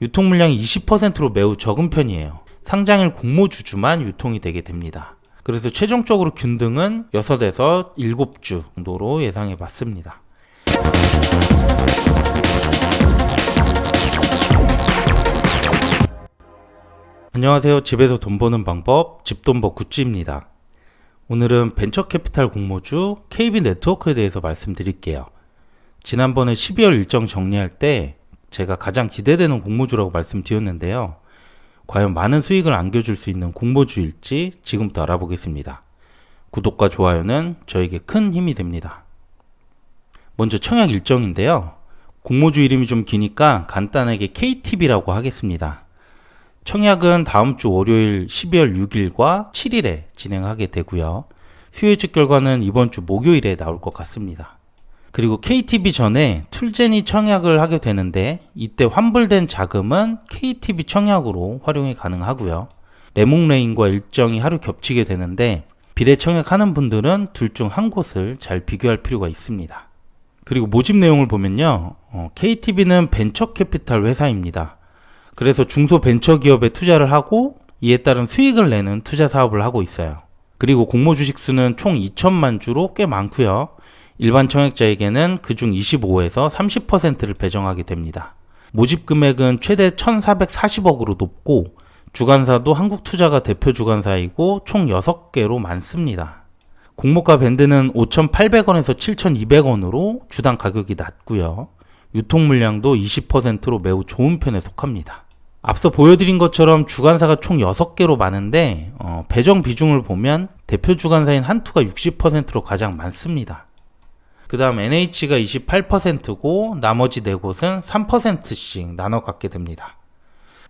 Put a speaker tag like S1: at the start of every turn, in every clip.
S1: 유통 물량이 20%로 매우 적은 편이에요. 상장일 공모주주만 유통이 되게 됩니다. 그래서 최종적으로 균등은 6에서 7주 정도로 예상해 봤습니다. 안녕하세요. 집에서 돈 버는 방법, 집돈버 굿즈입니다. 오늘은 벤처캐피탈 공모주 KB네트워크에 대해서 말씀드릴게요. 지난번에 12월 일정 정리할 때 제가 가장 기대되는 공모주라고 말씀드렸는데요. 과연 많은 수익을 안겨줄 수 있는 공모주일지 지금부터 알아보겠습니다. 구독과 좋아요는 저에게 큰 힘이 됩니다. 먼저 청약 일정인데요. 공모주 이름이 좀 기니까 간단하게 KTB라고 하겠습니다. 청약은 다음 주 월요일 12월 6일과 7일에 진행하게 되고요. 수요 예측 결과는 이번 주 목요일에 나올 것 같습니다. 그리고 KTB 전에 툴젠이 청약을 하게 되는데 이때 환불된 자금은 KTB 청약으로 활용이 가능하고요. 레몽레인과 일정이 하루 겹치게 되는데 비례 청약하는 분들은 둘 중 한 곳을 잘 비교할 필요가 있습니다. 그리고 모집 내용을 보면요. KTB는 벤처캐피탈 회사입니다. 그래서 중소벤처기업에 투자를 하고 이에 따른 수익을 내는 투자 사업을 하고 있어요. 그리고 공모주식 수는 총 2천만 주로 꽤 많고요. 일반 청약자에게는 그중 25에서 30%를 배정하게 됩니다. 모집 금액은 최대 1,440억으로 높고 주관사도 한국투자가 대표 주관사이고 총 6개로 많습니다. 공모가 밴드는 5,800원에서 7,200원으로 주당 가격이 낮고요. 유통 물량도 20%로 매우 좋은 편에 속합니다. 앞서 보여드린 것처럼 주관사가 총 6개로 많은데 배정 비중을 보면 대표 주관사인 한투가 60%로 가장 많습니다. 그 다음 NH가 28%고 나머지 4곳은 3%씩 나눠 갖게 됩니다.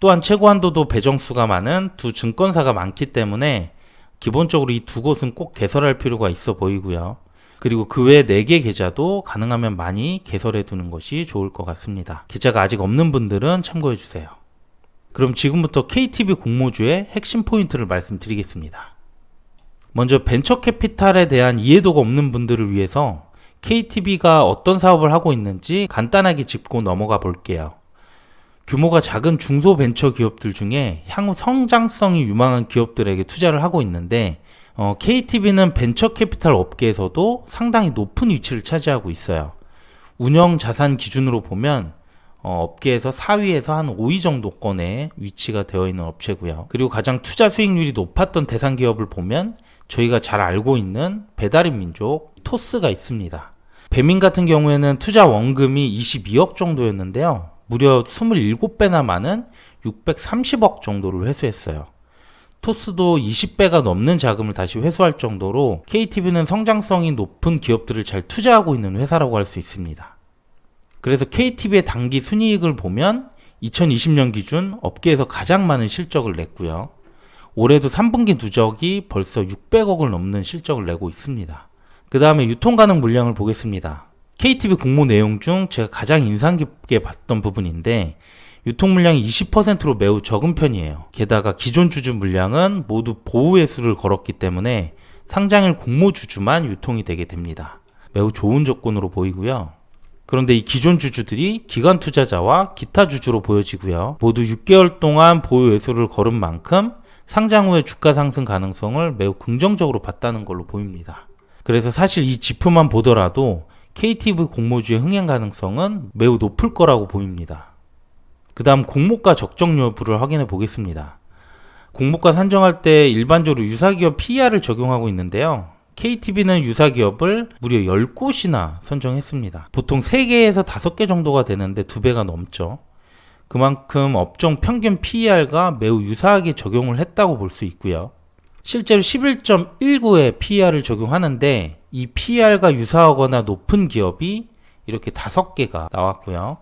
S1: 또한 최고 한도도 배정수가 많은 두 증권사가 많기 때문에 기본적으로 이 두 곳은 꼭 개설할 필요가 있어 보이고요. 그리고 그 외 4개 계좌도 가능하면 많이 개설해 두는 것이 좋을 것 같습니다. 계좌가 아직 없는 분들은 참고해 주세요. 그럼 지금부터 KTB 공모주의 핵심 포인트를 말씀드리겠습니다. 먼저 벤처캐피탈에 대한 이해도가 없는 분들을 위해서 KTB가 어떤 사업을 하고 있는지 간단하게 짚고 넘어가 볼게요. 규모가 작은 중소벤처기업들 중에 향후 성장성이 유망한 기업들에게 투자를 하고 있는데 KTB는 벤처캐피탈 업계에서도 상당히 높은 위치를 차지하고 있어요. 운영 자산 기준으로 보면 업계에서 4위에서 한 5위 정도권에 위치가 되어 있는 업체고요. 그리고 가장 투자 수익률이 높았던 대상 기업을 보면 저희가 잘 알고 있는 배달의 민족 토스가 있습니다. 배민 같은 경우에는 투자 원금이 22억 정도였는데요. 무려 27배나 많은 630억 정도를 회수했어요. 토스도 20배가 넘는 자금을 다시 회수할 정도로 KTB는 성장성이 높은 기업들을 잘 투자하고 있는 회사라고 할 수 있습니다. 그래서 KTB의 단기 순이익을 보면 2020년 기준 업계에서 가장 많은 실적을 냈고요. 올해도 3분기 누적이 벌써 600억을 넘는 실적을 내고 있습니다. 그 다음에 유통 가능 물량을 보겠습니다. KTB 공모 내용 중 제가 가장 인상 깊게 봤던 부분인데 유통 물량이 20%로 매우 적은 편이에요. 게다가 기존 주주 물량은 모두 보호 회수를 걸었기 때문에 상장일 공모 주주만 유통이 되게 됩니다. 매우 좋은 조건으로 보이고요. 그런데 이 기존 주주들이 기관 투자자와 기타 주주로 보여지고요. 모두 6개월 동안 보유 회수를 걸은 만큼 상장 후의 주가 상승 가능성을 매우 긍정적으로 봤다는 걸로 보입니다. 그래서 사실 이 지표만 보더라도 KTB 공모주의 흥행 가능성은 매우 높을 거라고 보입니다. 그 다음 공모가 적정 여부를 확인해 보겠습니다. 공모가 산정할 때 일반적으로 유사기업 PER을 적용하고 있는데요. KTB는 유사기업을 무려 10곳이나 선정했습니다. 보통 3개에서 5개 정도가 되는데 2배가 넘죠. 그만큼 업종 평균 PER과 매우 유사하게 적용을 했다고 볼 수 있고요. 실제로 11.19의 PER을 적용하는데 이 PER과 유사하거나 높은 기업이 이렇게 5개가 나왔고요.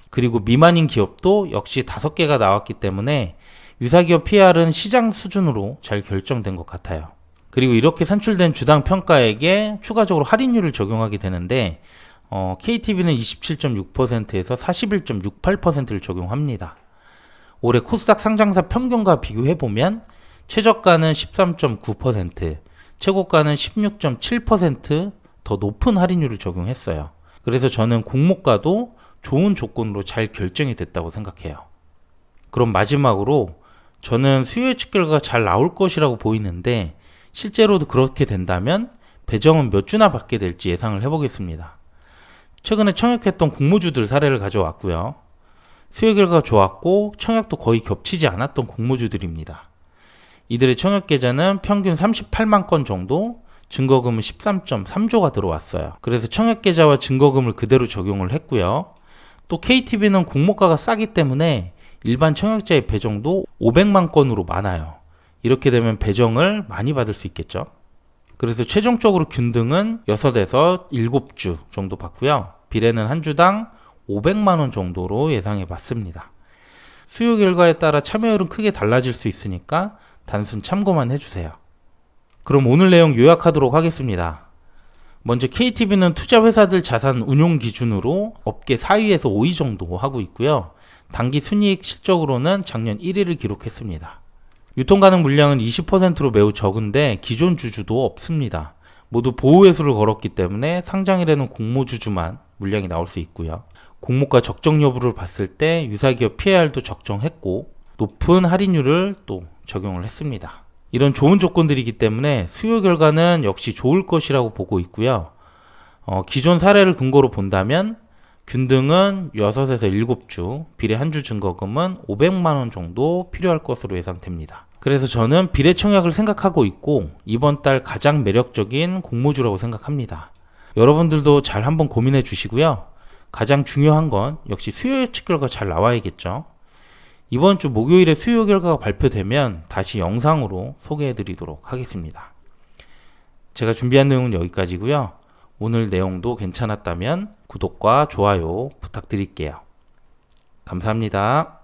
S1: 그리고 미만인 기업도 역시 5개가 나왔기 때문에 유사기업 PER은 시장 수준으로 잘 결정된 것 같아요. 그리고 이렇게 산출된 주당 평가액에 추가적으로 할인율을 적용하게 되는데 KTB는 27.6%에서 41.68%를 적용합니다. 올해 코스닥 상장사 평균과 비교해보면 최저가는 13.9%, 최고가는 16.7% 더 높은 할인율을 적용했어요. 그래서 저는 공모가도 좋은 조건으로 잘 결정이 됐다고 생각해요. 그럼 마지막으로 저는 수요 예측 결과가 잘 나올 것이라고 보이는데 실제로도 그렇게 된다면 배정은 몇 주나 받게 될지 예상을 해보겠습니다. 최근에 청약했던 공모주들 사례를 가져왔고요. 수요 결과가 좋았고 청약도 거의 겹치지 않았던 공모주들입니다. 이들의 청약 계좌는 평균 38만 건 정도, 증거금은 13.3조가 들어왔어요. 그래서 청약 계좌와 증거금을 그대로 적용을 했고요. 또 KTB는 공모가가 싸기 때문에 일반 청약자의 배정도 500만 건으로 많아요. 이렇게 되면 배정을 많이 받을 수 있겠죠. 그래서 최종적으로 균등은 6에서 7주 정도 받고요. 비례는 한 주당 500만원 정도로 예상해 봤습니다. 수요 결과에 따라 참여율은 크게 달라질 수 있으니까 단순 참고만 해주세요. 그럼 오늘 내용 요약하도록 하겠습니다. 먼저 KTB는 투자회사들 자산 운용 기준으로 업계 4위에서 5위 정도 하고 있고요. 단기 순이익 실적으로는 작년 1위를 기록했습니다. 유통 가능 물량은 20%로 매우 적은데 기존 주주도 없습니다. 모두 보호회수를 걸었기 때문에 상장일에는 공모주주만 물량이 나올 수 있고요. 공모가 적정 여부를 봤을 때 유사기업 PAR도 적정했고 높은 할인율을 또 적용을 했습니다. 이런 좋은 조건들이기 때문에 수요 결과는 역시 좋을 것이라고 보고 있고요. 기존 사례를 근거로 본다면 균등은 6에서 7주, 비례 한 주 증거금은 500만원 정도 필요할 것으로 예상됩니다. 그래서 저는 비례 청약을 생각하고 있고 이번 달 가장 매력적인 공모주라고 생각합니다. 여러분들도 잘 한번 고민해 주시고요. 가장 중요한 건 역시 수요 예측 결과 잘 나와야겠죠. 이번 주 목요일에 수요 결과가 발표되면 다시 영상으로 소개해 드리도록 하겠습니다. 제가 준비한 내용은 여기까지고요. 오늘 내용도 괜찮았다면 구독과 좋아요 부탁드릴게요. 감사합니다.